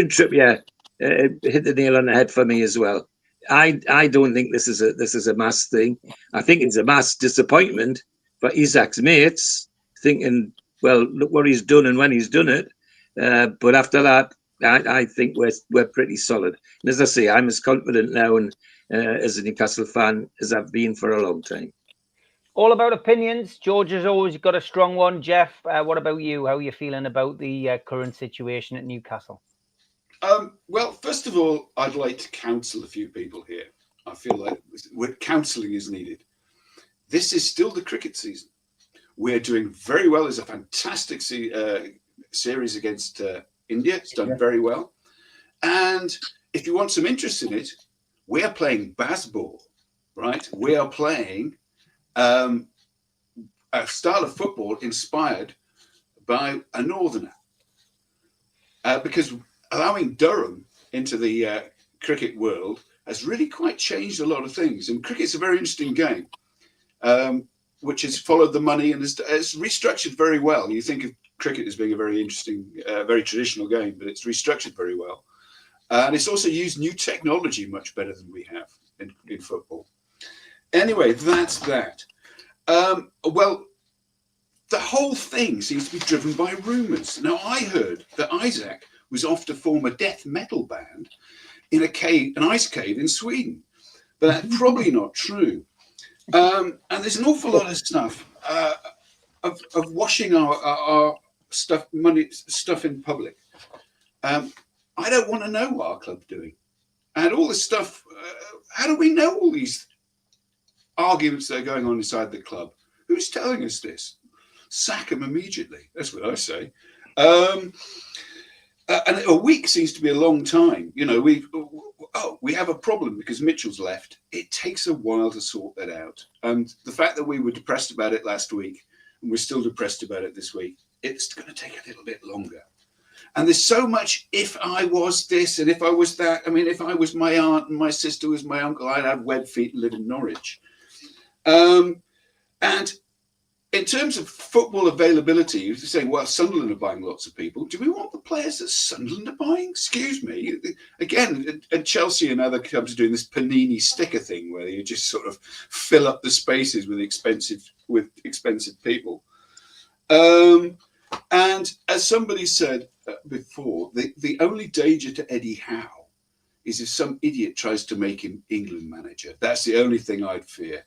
S6: Trippier hit the nail on the head for me as well. I don't think this is a mass thing. I think it's a mass disappointment for Isak's mates, thinking, well, look what he's done and when he's done it. But after that, I think we're pretty solid. And as I say, I'm as confident now and as a Newcastle fan as I've been for a long time.
S1: All about opinions. George has always got a strong one. Jeff, what about you? How are you feeling about the current situation at Newcastle?
S7: Well, first of all, I'd like to counsel a few people here. I feel like counselling is needed. This is still the cricket season. We're doing very well. It's a fantastic series against India. It's done very well. And if you want some interest in it, we are playing baseball, right? We are playing a style of football inspired by a northerner. Because allowing Durham into the cricket world has really quite changed a lot of things. And cricket's a very interesting game, which has followed the money and it's restructured very well. You think of cricket as being a very interesting, very traditional game, but it's restructured very well. And it's also used new technology much better than we have in football. Anyway, that's that. Well, the whole thing seems to be driven by rumours. Now, I heard that Isak was off to form a death metal band in a cave, an ice cave in Sweden. But that's probably not true. And there's an awful lot of stuff of washing our stuff in public. I don't want to know what our club's doing. And all this stuff, how do we know all these arguments that are going on inside the club? Who's telling us this? Sack them immediately. That's what I say. And a week seems to be a long time. You know, we have a problem because Mitchell's left. It takes a while to sort that out. And the fact that we were depressed about it last week and we're still depressed about it this week, it's going to take a little bit longer. And there's so much, if I was this and if I was that. I mean, if I was my aunt and my sister was my uncle, I'd have web feet and live in Norwich. And in terms of football availability, you're saying, well, Sunderland are buying lots of people. Do we want the players that Sunderland are buying? Excuse me. Again, and Chelsea and other clubs are doing this Panini sticker thing where you just sort of fill up the spaces with expensive people. And as somebody said before, the only danger to Eddie Howe is if some idiot tries to make him England manager. That's the only thing I'd fear.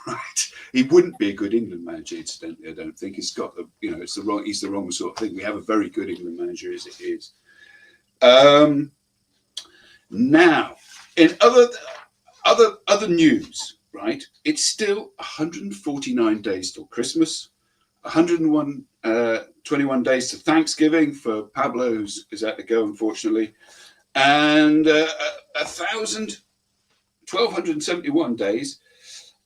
S7: Right, he wouldn't be a good England manager. Incidentally, I don't think he's got the, you know, he's the wrong sort of thing. We have a very good England manager as it is. Now, in other news, right? It's still 149 days till Christmas, 21 days to Thanksgiving for Pablo, who's had to go, unfortunately, and 1,271 days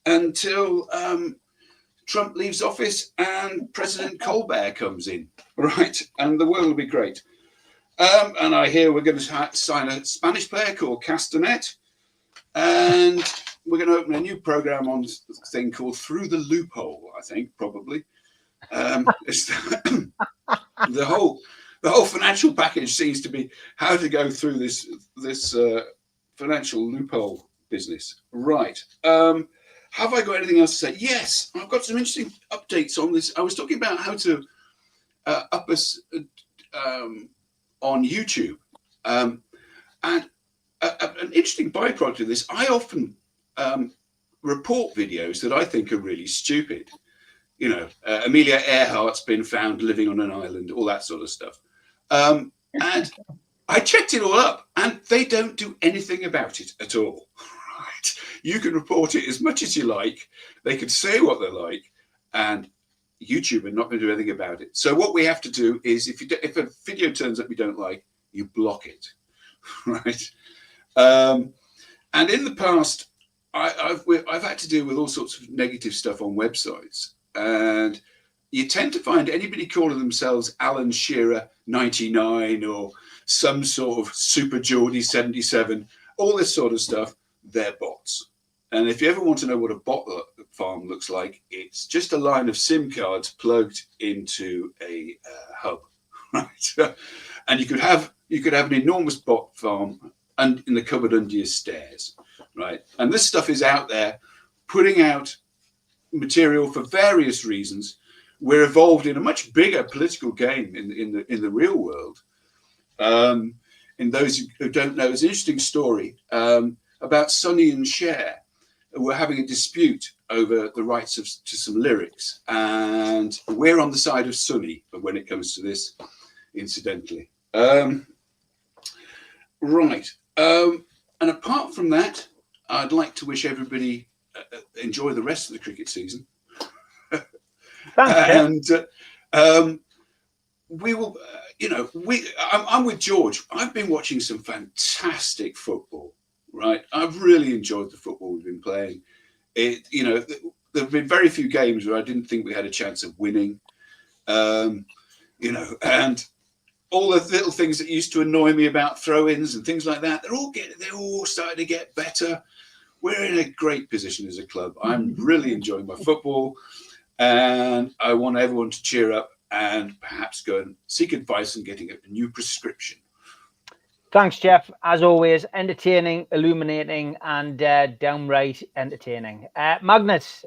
S7: until Trump leaves office and President Colbert comes in, right? And the world will be great. And I hear we're going to sign a Spanish player called Castanet, and we're going to open a new program on a thing called Through the Loophole, I think, probably. It's the whole financial package seems to be how to go through this financial loophole business, right? Have I got anything else to say? Yes, I've got some interesting updates on this. I was talking about how to up us on YouTube, and an interesting byproduct of this. I often report videos that I think are really stupid. You know, Amelia Earhart's been found living on an island, all that sort of stuff. And I checked it all up, and they don't do anything about it at all. Right? You can report it as much as you like. They can say what they like, and YouTube are not going to do anything about it. So what we have to do is, if a video turns up you don't like, you block it, right? And in the past, I've had to deal with all sorts of negative stuff on websites. And you tend to find anybody calling themselves Alan Shearer 99 or some sort of Super Geordie 77, all this sort of stuff, they're bots. And if you ever want to know what a bot farm looks like, it's just a line of SIM cards plugged into a hub, right? And you could have an enormous bot farm in the cupboard under your stairs, right? And this stuff is out there putting out material for various reasons. We're involved in a much bigger political game in the real world. In those who don't know, it's an interesting story about Sonny and Cher, who were having a dispute over the rights to some lyrics, and we're on the side of Sonny when it comes to this, incidentally. Right. And apart from that, I'd like to wish everybody enjoy the rest of the cricket season.
S1: Thanks,
S7: and we will, I'm with George. I've been watching some fantastic football, right? I've really enjoyed the football we've been playing. There have been very few games where I didn't think we had a chance of winning, and all the little things that used to annoy me about throw-ins and things like that, they're all starting to get better. We're in a great position as a club. I'm really enjoying my football, and I want everyone to cheer up and perhaps go and seek advice on getting a new prescription.
S1: Thanks, Jeff. As always, entertaining, illuminating, and downright entertaining. Magnus,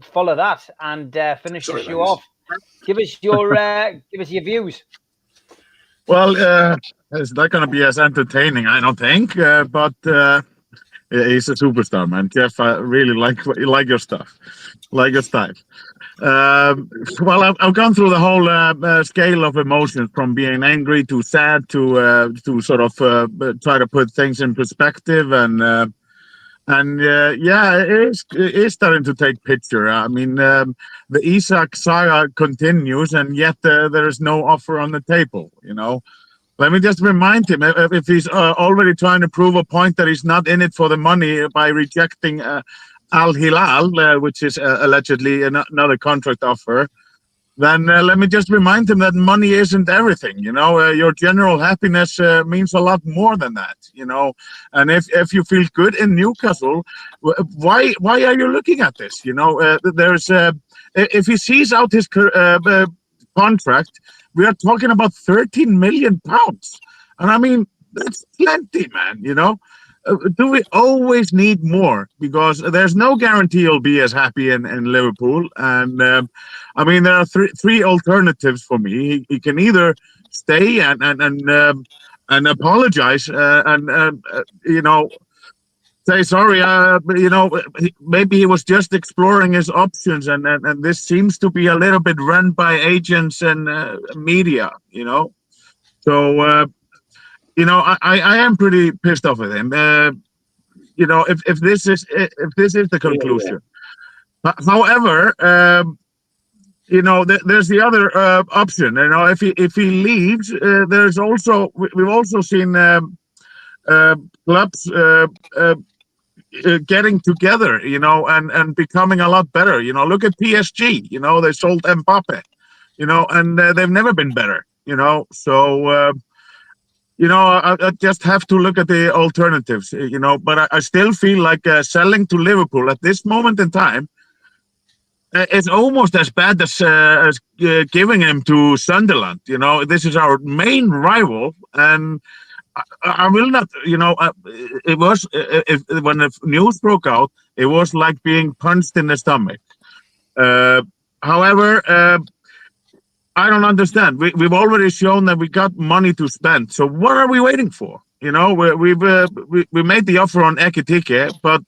S1: follow that and finish the show off. Give us your views.
S8: Well, it's not going to be as entertaining, I don't think, but he's a superstar, man. Jeff, I really like your stuff, like your style. Well, I've gone through the whole scale of emotions, from being angry to sad to sort of try to put things in perspective, and yeah, it is starting to take picture. I mean, the Isak saga continues, and yet there is no offer on the table. You know, let me just remind him, if he's already trying to prove a point that he's not in it for the money by rejecting Al Hilal, which is allegedly another contract offer, then let me just remind him that money isn't everything. You know, your general happiness means a lot more than that. You know, and if you feel good in Newcastle, why are you looking at this? You know, there's if he sees out his contract, we are talking about £13 million, and I mean that's plenty, man. You know. Do we always need more? Because there's no guarantee you'll be as happy in Liverpool. And I mean, there are three alternatives for me. He can either stay and apologize and you know, say sorry. You know, maybe he was just exploring his options, and this seems to be a little bit run by agents and media. You know, so. You know, I am pretty pissed off with him. You know, if this is the conclusion. However, you know, there's the other option. You know, if he leaves, there's also we've also seen clubs getting together. You know, and becoming a lot better. You know, look at PSG. You know, they sold Mbappe. You know, and they've never been better. You know, so. You know, I just have to look at the alternatives, you know, but I still feel like selling to Liverpool at this moment in time is almost as bad as giving him to Sunderland. You know, this is our main rival, and I will not, you know, it was, when the news broke out, it was like being punched in the stomach. However, I don't understand. We've already shown that we got money to spend. So what are we waiting for? You know, we made the offer on Ekitike, but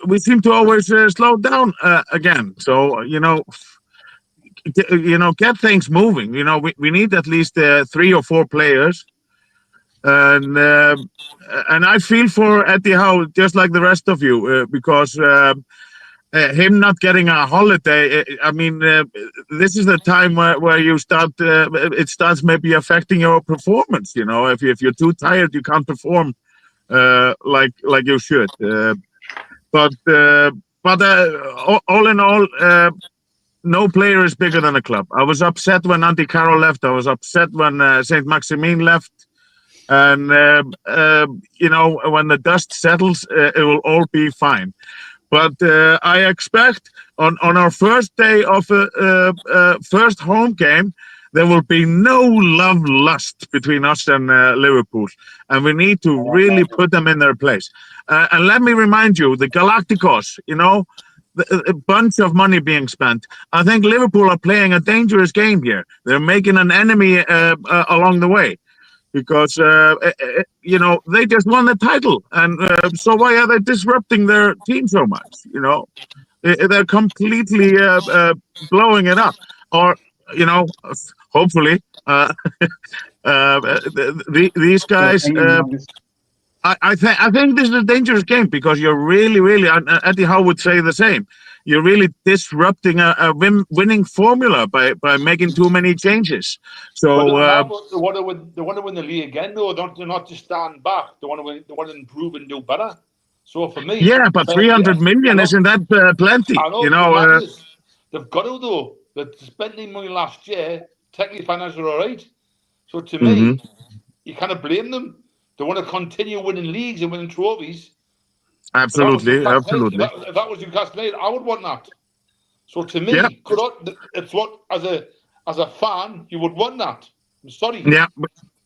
S8: we seem to always slow down again. So you know, get things moving. You know, we need at least 3 or 4 players, and I feel for Eddie Howe just like the rest of you because. Him not getting a holiday, I mean, this is the time where you start, it starts maybe affecting your performance, you know, if you're too tired, you can't perform like you should. But all in all, no player is bigger than a club. I was upset when Andy Carroll left. I was upset when Saint Maximin left. And, you know, when the dust settles, it will all be fine. But I expect on our first day of first home game, there will be no love lust between us and Liverpool. And we need to really put them in their place. And let me remind you, the Galacticos, you know, a bunch of money being spent. I think Liverpool are playing a dangerous game here. They're making an enemy along the way. Because, you know, they just won the title. And so why are they disrupting their team so much? You know, they're completely blowing it up. Or, you know, hopefully, these guys... I think this is a dangerous game because you're really, Eddie Howe would say the same. You're really disrupting a winning formula by making too many changes. So
S5: they want to win the league again, though. They're not just stand back. They want to win. They want to improve and do better. So for me,
S8: yeah, but 300 million isn't that plenty?
S5: I know,
S8: you know,
S5: they've got to though. They spent the money last year. Technically, financially, all right. So to me, you can't blame them. They want to continue winning leagues and winning trophies.
S8: Absolutely.
S5: If that was Newcastle United, I would want that. So to me, it's what as as a fan, you would want that. I'm sorry.
S8: Yeah,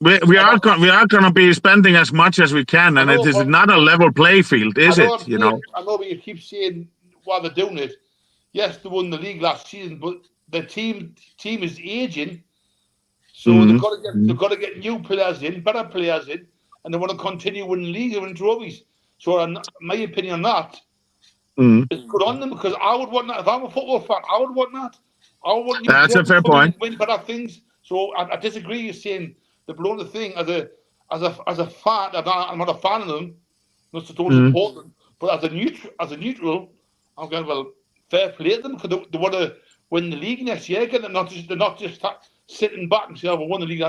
S8: we are going to be spending as much as we can, and it is not a level play field, is it?
S5: I know, but you keep saying while they're doing it. Yes, they won the league last season, but the team is aging, so they've got to get new players in, better players in, and they want to continue winning leagues and winning trophies. So, my opinion on that is good on them, because I would want that. If I'm a football fan, I would want that. I would want new
S8: That's a fair point.
S5: Win better things. So I disagree. You're saying they're blowing the thing as a fan. I'm not a fan of them. Not to don't support them, but as a neutral, I'm going, well, fair play to them, because they want to win the league next year again. They're not just sitting back and say, "Oh, we won the league."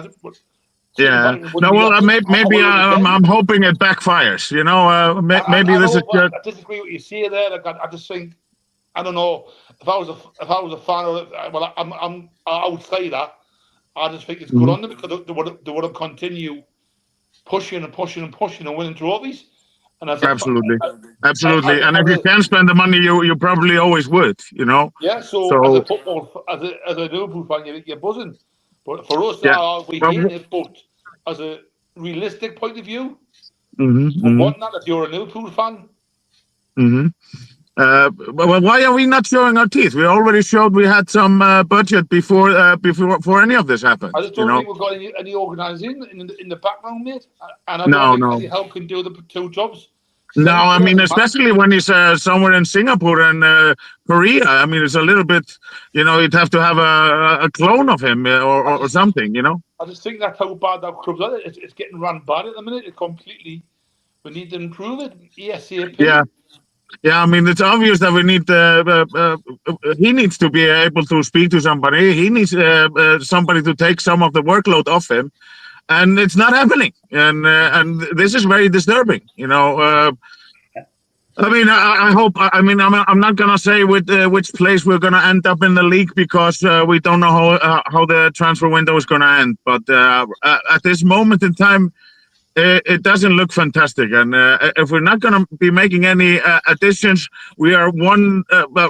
S8: Yeah. No, well, maybe I'm hoping it backfires. Maybe this is.
S5: I disagree with what you say there. Like, I just think, I don't know, if I was a fan of it, well, I would say that. I just think it's good on them, because they want to continue pushing and winning trophies. And
S8: Absolutely. And if you can spend the money, you probably always would.
S5: Yeah. So as a Liverpool fan, you're buzzing. But for us, we hate it. But as a realistic point of view, you want that if you're a Liverpool fan.
S8: Well, why are we not showing our teeth? We already showed we had some budget before any of this happened.
S5: I just don't think we've got any organising in the background, mate. And I don't think any help can do the two jobs.
S8: No, I mean, especially when he's somewhere in Singapore and Korea. I mean, it's a little bit, you'd have to have a clone of him or something,
S5: I just think that's how bad that club's at. It's getting run bad at the minute. It completely. We need to improve it. ASAP.
S8: Yeah. I mean, it's obvious that we need. He needs to be able to speak to somebody. He needs somebody to take some of the workload off him. And it's not happening, and this is very disturbing. I mean, I hope. I mean, I'm not gonna say which place we're gonna end up in the league, because we don't know how the transfer window is gonna end. But at this moment in time, it doesn't look fantastic. And if we're not gonna be making any additions, we are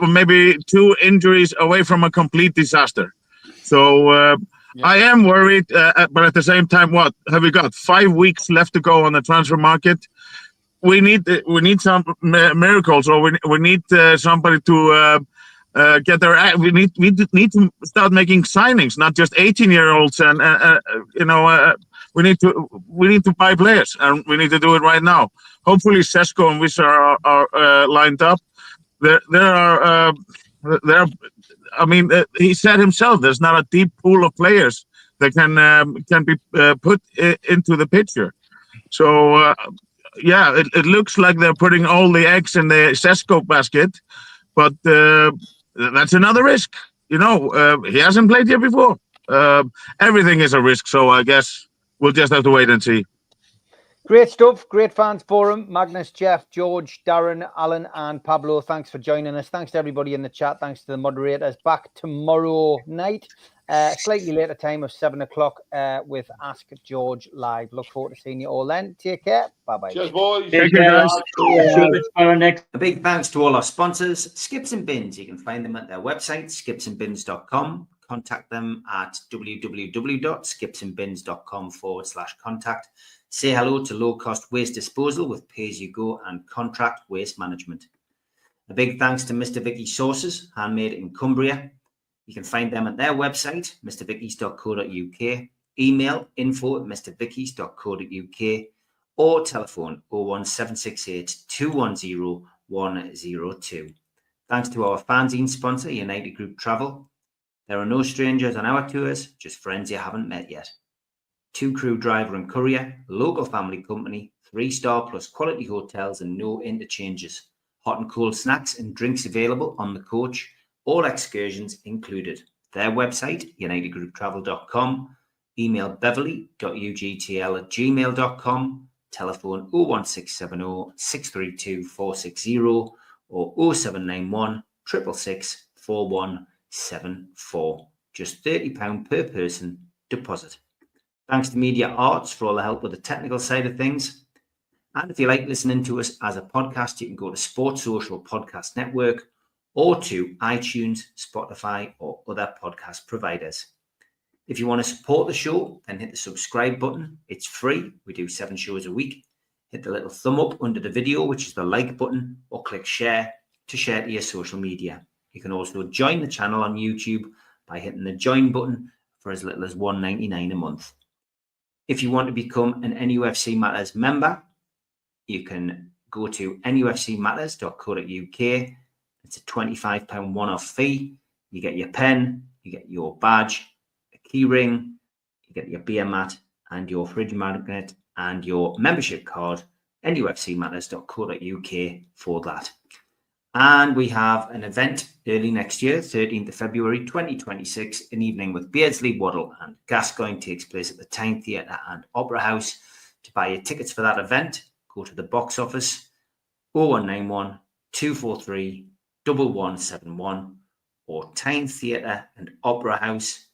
S8: maybe 2 injuries away from a complete disaster. So. I am worried, but at the same time, what have we got? 5 weeks left to go on the transfer market. We need some miracles, or we need somebody to get their. We need to start making signings, not just 18-year-olds, and we need to buy players, and we need to do it right now. Hopefully, Sesko and Wissa are lined up. There are. I mean, he said himself, there's not a deep pool of players that can be put into the picture. So, it looks like they're putting all the eggs in the Sesko basket, but that's another risk. He hasn't played here before. Everything is a risk, so I guess we'll just have to wait and see.
S1: Great stuff. Great fans forum. Magnus, Jeff, George, Darren, Alan, and Pablo. Thanks for joining us. Thanks to everybody in the chat. Thanks to the moderators. Back tomorrow night, slightly later time of 7 o'clock with Ask George live. Look forward to seeing you all then. Take care. Bye-bye.
S5: Cheers, boys.
S4: Take care.
S9: A big thanks to all our sponsors, Skips and Bins. You can find them at their website, skipsandbins.com. Contact them at www.skipsandbins.com/contact. Say hello to low-cost waste disposal with pay-as-you-go and contract waste management. A big thanks to Mr. Vicky's Sauces, handmade in Cumbria. You can find them at their website, mrvickys.co.uk, email info@mrvickys.co.uk, or telephone 01768 210 102. Thanks to our fanzine sponsor, United Group Travel. There are no strangers on our tours, just friends you haven't met yet. 2 crew driver and courier, local family company, 3-star plus quality hotels and no interchanges. Hot and cold snacks and drinks available on the coach. All excursions included. Their website, unitedgrouptravel.com. Email beverly.ugtl@gmail.com. Telephone 01670 632 460 or 0791 666 4174. Just £30 per person deposit. Thanks to Media Arts for all the help with the technical side of things. And if you like listening to us as a podcast, you can go to Sports Social Podcast Network or to iTunes, Spotify, or other podcast providers. If you want to support the show, then hit the subscribe button. It's free. We do 7 shows a week. Hit the little thumb up under the video, which is the like button, or click share to share to your social media. You can also join the channel on YouTube by hitting the join button for as little as $1.99 a month. If you want to become an NUFC Matters member, you can go to nufcmatterspodcast.co.uk. It's a £25 one-off fee. You get your pen, you get your badge, a key ring, you get your beer mat and your fridge magnet and your membership card, nufcmatterspodcast.co.uk for that. And we have an event early next year, 13th of February 2026, an evening with Beardsley, Waddle and Gascoigne takes place at the Tyne Theatre and Opera House. To buy your tickets for that event, go to the box office 0191 243 1171 or Tyne Theatre and Opera House.uk.